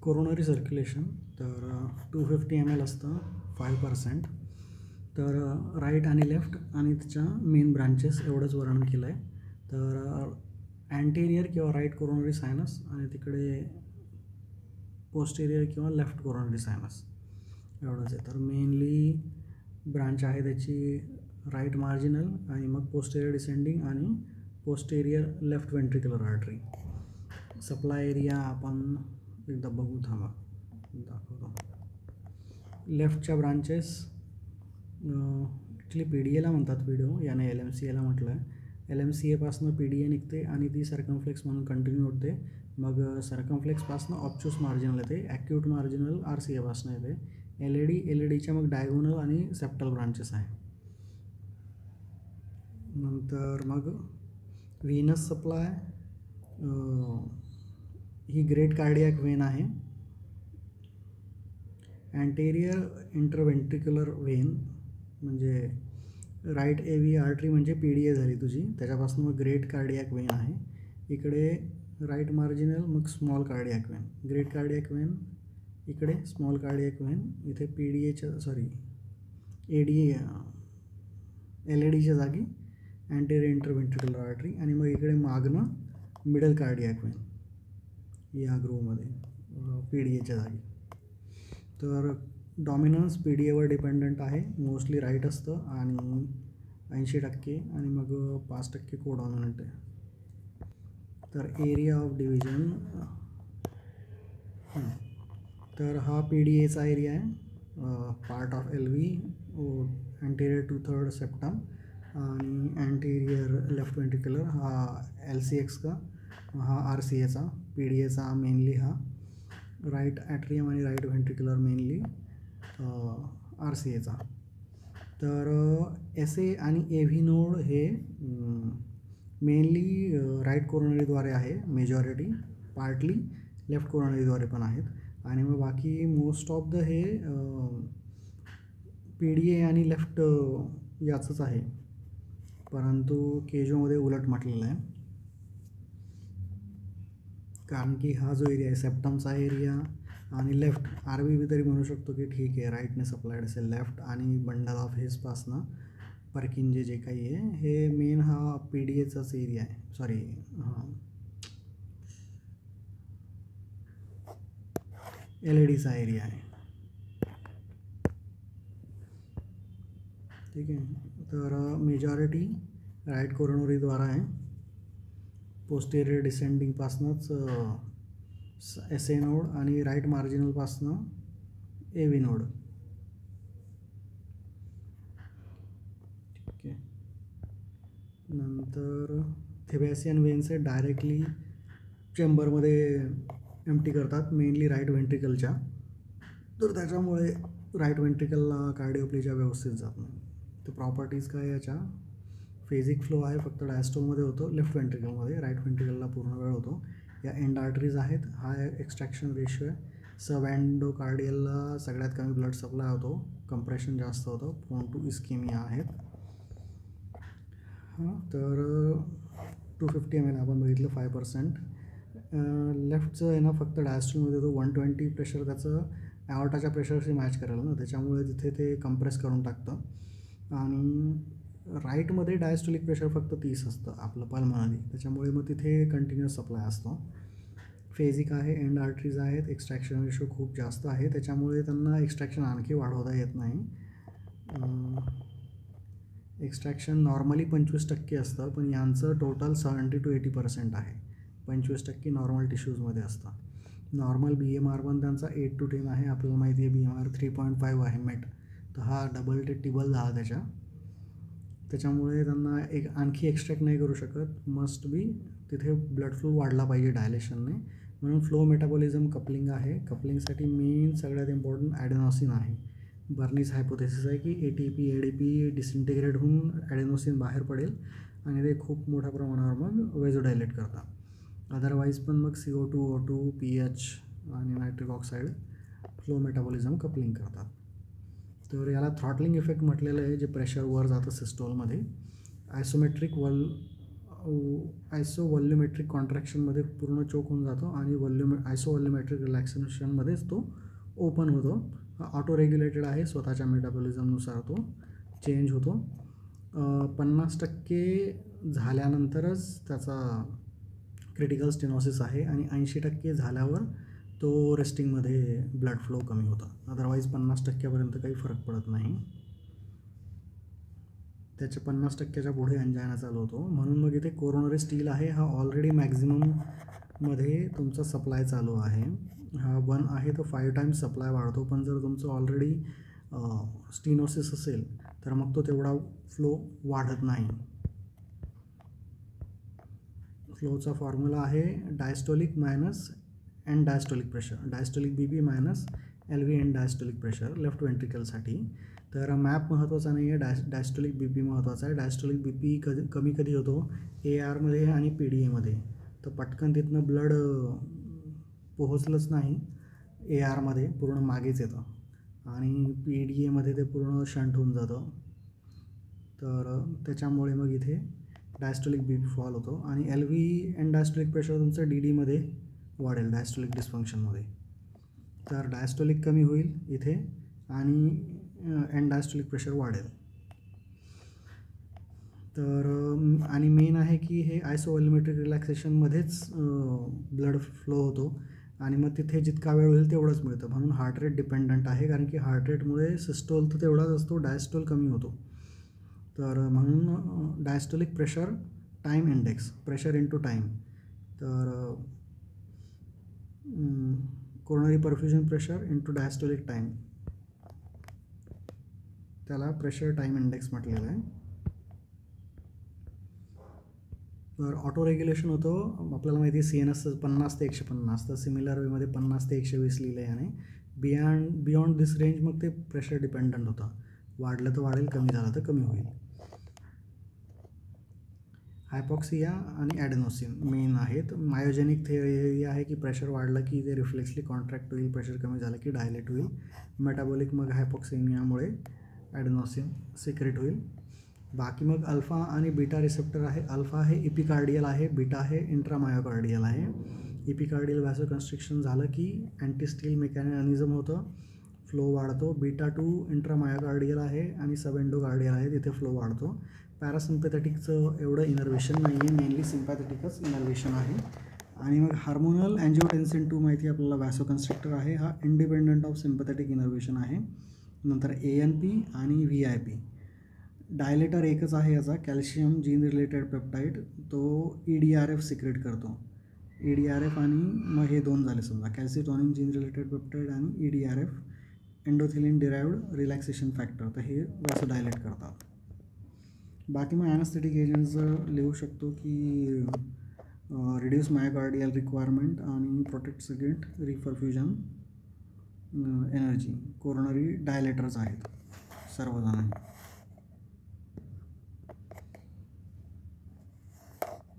Coronary circulation तर 250 ml असतं 5%. तर राईट आणि लेफ्ट आणि त्याच्या मेन ब्रांचेस एवढंच वर्णन केलं आहे. तर अँटेरियर किंवा राईट कोरोनरी सायनस आणि तिकडे पोस्टेरियर किंवा लेफ्ट कोरोनरी सायनस एवढंच आहे. तर मेनली ब्रांच आहे त्याची राईट मार्जिनल आणि मग पोस्टेरियर डिसेंडिंग आणि posterior left ventricular artery. Supply area आपण एकदा बघू, थांबा दाखवतो. लेफ्टच्या ब्रांचेस ॲक्च्युली पी डी एला म्हणतात व्हिडिओ, याने LMCAला म्हटलं आहे. LMCAपासनं PDA निघते आणि ती सर्कमफ्लेक्स म्हणून कंटिन्यू होते. मग सर्कमफ्लेक्सपासनं ऑब्च्युस मार्जिनल येते, ॲक्यूट मार्जिनल RCAपासनं येते. LADच्या मग डायगोनल आणि सेप्टल ब्रांचेस आहे. नंतर मग व्हीनस सप्लाय ही ग्रेट कार्डियक वेन आहे. अँटेरियर इंटरव्हेंट्रिक्युलर व्हेन म्हणजे राईट AV आर्टरी म्हणजे PDA झाली तुझी, त्याच्यापासून मग ग्रेट कार्डियक वेन आहे. इकडे राईट मार्जिनल, मग small cardiac vein, great cardiac vein इकडे, स्मॉल कार्डियक वेन इथे LADच्या जागी अँटेरियर इंटरव्हेंट्रिक्युलर आर्टरी आणि मग इकडे मागनं मिडल कार्डियक वेन या ग्रूवमध्ये PDAच्या जागी. तर डॉमिनन्स PDAवर डिपेंडंट आहे, मोस्टली राईट असतं आणि 80% आणि मग 5% कोडॉमिनंट आहे. तर एरिया ऑफ डिव्हिजन, तर हा PDAचा एरिया आहे, part of LV, anterior 2/3 septum आणि अँटेरियर लेफ्ट वेंट्रिक्युलर हा LCX का, हा RCAचा. PDAचा मेनली हा राईट ॲट्रियम आणि राईट व्हेंट्रिक्युलर मेनली RCAचा. तर SA आणि AV नोड हे मेनली राईट कोरोनरीद्वारे आहे मेजॉरिटी, पार्टली लेफ्ट कोरोनरीद्वारे पण आहेत आणि मग बाकी मोस्ट ऑफ द हे PDA आणि लेफ्ट याचंच आहे, परंतु केजोमध्ये उलट म्हटलेलं आहे. कारण की हा जो एरिया आहे सेप्टमचा एरिया आणि लेफ्ट RVB तरी म्हणू शकतो की ठीक आहे, राईटने सप्लायड असेल लेफ्ट आणि बंडल ऑफ हेजपासनं परकिंजे जे काही आहे हे मेन हा PDAचाच एरिया आहे. सॉरी, हां LADचा एरिया आहे. ठीक आहे. तर मेजॉरिटी राईट कोरोनरीद्वारा आहे, पोस्टेरियर डिसेंडिंगपासनंच SA नोड आणि राईट मार्जिनलपासनं AV नोड. ठीक आहे. नंतर थेबॅसियन वेन्स डायरेक्टली चेंबरमध्ये एम्प्टी करतात, मेनली राईट व्हेंट्रिकलच्या. तर त्याच्यामुळे राईट व्हेंट्रिकलला कार्डिओप्लेजिया व्यवस्थित जात नाही. तर प्रॉपर्टीज काय याच्या, फेजिक फ्लो आहे फक्त डायस्टोलमध्ये होतो, लेफ्ट व्हेंट्रिकलमध्ये, राईट व्हेंट्रिकलला पूर्ण वेळ होतो. या एंड आर्टरीज आहेत, हाय एक्स्ट्रॅक्शन रेशिओ आहे. सब एंडोकार्डियलला सगळ्यात कमी ब्लड सप्लाय होतो, कंप्रेशन जास्त होतं, प्रोन टू इस्केमिया आहेत. हां, तर 250 ml आपण बघितलं 5%. लेफ्टचं आहे ना फक्त डायस्टोलमध्ये होतो, 120 प्रेशर त्याचं ॲओर्टाच्या प्रेशरशी मॅच करायला ना, त्याच्यामुळे तिथे ते कंप्रेस करून टाकतं. आणि राईटमध्ये डायस्टोलिक प्रेशर फक्त 30 असतं आपलं पल्मनरी, त्याच्यामुळे मग तिथे कंटिन्युअस सप्लाय असतो. फेजिक आहे, एंड आर्टरीज आहेत, एक्स्ट्रॅक्शन रेशो खूप जास्त आहे, त्याच्यामुळे त्यांना एक्स्ट्रॅक्शन आणखी वाढवता येत नाही. एक्स्ट्रॅक्शन नॉर्मली 25% असतं, पण यांचं टोटल 70 to 80% आहे. 25% नॉर्मल टिश्यूजमध्ये असतं. नॉर्मल BMR पण त्यांचा 8 to 10 आहे, आपल्याला माहिती आहे BMR 3.5 आहे मेट, तर हा डबल ते टिबल झाला त्याच्यामुळे त्यांना एक आणखी एक्स्ट्रॅक्ट नाही करू शकत, मस्ट बी तिथे ब्लड फ्लो वाढला पाहिजे डायलेशनने. म्हणून फ्लो मेटाबॉलिझम कपलिंग आहे. कपलिंगसाठी मेन सगळ्यात इम्पॉर्टंट ॲडेनोसिन आहे. बर्नीज हायपोथेसिस आहे की ATP ADP डिसइंटिग्रेट होऊन ॲडेनोसिन बाहेर पडेल आणि ते खूप मोठ्या प्रमाणावर मग वेझोडायलेट करतात. अदरवाईज पण मग CO2 O2 pH आणि nitric oxide flow metabolism coupling करतात. तर याला थ्रॉटलिंग इफेक्ट म्हटलेलं आहे, जे प्रेशर वर जातं सिस्टोलमध्ये. आयसोमेट्रिक आयसोव्हॉल्युमेट्रिक कॉन्ट्रॅक्शनमध्ये पूर्ण चोक होऊन जातो आणि आयसोव्हॉल्युमेट्रिक रिलॅक्सेशनमध्येच तो ओपन होतो. ऑटो रेग्युलेटेड आहे, स्वतःच्या मेटाबॉलिझमनुसार तो चेंज होतो. 50% झाल्यानंतरच त्याचा क्रिटिकल स्टेनोसिस आहे आणि 80% झाल्यावर तो रेस्टिंगमध्ये ब्लड फ्लो कमी होतं. अदरवाईज 50%पर्यंत काही फरक पडत नाही. त्याच्या 50%च्या पुढे अंजायना चालू होतो. म्हणून मग इथे कोरोनरी स्टील आहे, हा ऑलरेडी मॅक्झिमममध्ये तुमचा सप्लाय चालू आहे. हा 1 आहे तर 5 टाइम्स सप्लाय वाढतो. पण जर तुमचं ऑलरेडी स्टिनोसिस असेल तर मग तो तेवढा फ्लो वाढत नाही. फ्लोचा फॉर्म्युला आहे diastolic minus end diastolic pressure, diastolic B P minus L V end diastolic pressure left वेंट्रिकलसाठी. तर मॅप महत्त्वाचा नाही आहे, डायस्टोलिक बी पी महत्त्वाचा आहे. डायस्टोलिक बी पी कमी कधी होतो, ARमध्ये आणि PDAमध्ये. तर पटकन तिथनं ब्लड पोहोचलंच नाही ARमध्ये, पूर्ण मागेच येतं आणि PDAमध्ये ते पूर्ण शंट होऊन जातं. तर त्याच्यामुळे मग इथे डायस्टोलिक बी पी फॉल होतो आणि LV एंड डायस्टोलिक प्रेशर तुमचं DDमध्ये वाढेल, डायस्टोलिक डिस्फंक्शनमध्ये. तर डायस्टोलिक कमी होईल इथे आणि एंड डायस्टोलिक प्रेशर वाढेल. तर आणि मेन आहे की हे आयसोव्हॉल्युमेट्रिक रिलॅक्सेशनमध्येच ब्लड फ्लो होतो आणि मग तिथे जितका वेळ होईल तेवढंच मिळतं. म्हणून हार्ट रेट डिपेंडंट आहे, कारण की हार्ट रेटमुळे सिस्टोल तर तेवढाच असतो, डायस्टोल कमी होतो. तर म्हणून diastolic pressure time index, pressure into time. तर coronary perfusion pressure into diastolic time, त्याला प्रेशर टाईम इंडेक्स म्हटलेलं आहे. तर ऑटो रेग्युलेशन होतं, आपल्याला माहिती आहे CNS 50 ते 150, तर सिमिलर वेमध्ये 50 ते 120 लिहिलं आहे. आणि बियॉन्ड दिस रेंज मग ते प्रेशर डिपेंडंट होतं, वाढलं तर वाढेल, कमी झालं तर कमी होईल. हायपॉक्सिया आणि ॲडेनोसिन मेन आहेत. मायोजेनिक थिअरी आहे की प्रेशर वाढलं की ते रिफ्लेक्सली कॉन्ट्रॅक्ट होईल, प्रेशर कमी झालं की डायलेट होईल. मेटाबॉलिक मग हायपॉक्सिमियामुळे ॲडेनोसिन सिक्रेट होईल. बाकी मग अल्फा आणि बीटा रिसेप्टर आहे. अल्फा हे इपिकार्डियल आहे, बीटा हे इंट्रामायोकार्डियल आहे. इपिकार्डियल व्हॅसोकन्स्ट्रिक्शन झालं की अँटीस्टील मेकॅनिझम होतं, फ्लो वाढतो. बीटा 2 इंट्रामायोकार्डियल आहे आणि सबएंडोकार्डियल आहे, तिथे फ्लो वाढतो. पॅरासिम्पॅथेटिकचं एवढं इनर्वेशन नाही आहे, मेनली सिम्पॅथेटिकच इनर्वेशन आहे. आणि मग हार्मोनल अँजिओटेन्सिन 2 माहिती आहे आपल्याला, व्हॅसोकन्स्ट्रिक्टर आहे, हा इंडिपेंडंट ऑफ सिम्पॅथेटिक इनर्वेशन आहे. नंतर ANP आणि VIP. डायलेटर एकच आहे याचा, कॅल्शियम जीन रिलेटेड पेप्टाईड, तो EDRF सिक्रेट करतो. EDRF आणि मग हे 2 झाले समजा, कॅल्सिटोनिन जीन रिलेटेड पेप्टाईड आणि EDRF एंडोथिलिन डिराइव्ड रिलॅक्सेशन फॅक्टर, तर हे असं डायलेट करतात. बाकी मग ॲनेस्थेटिक एजंट्स लिहू शकतो की रिड्यूस मायोकार्डियल रिक्वायरमेंट आणि protects against reperfusion energy. Coronary dilators आहेत सर्वजण.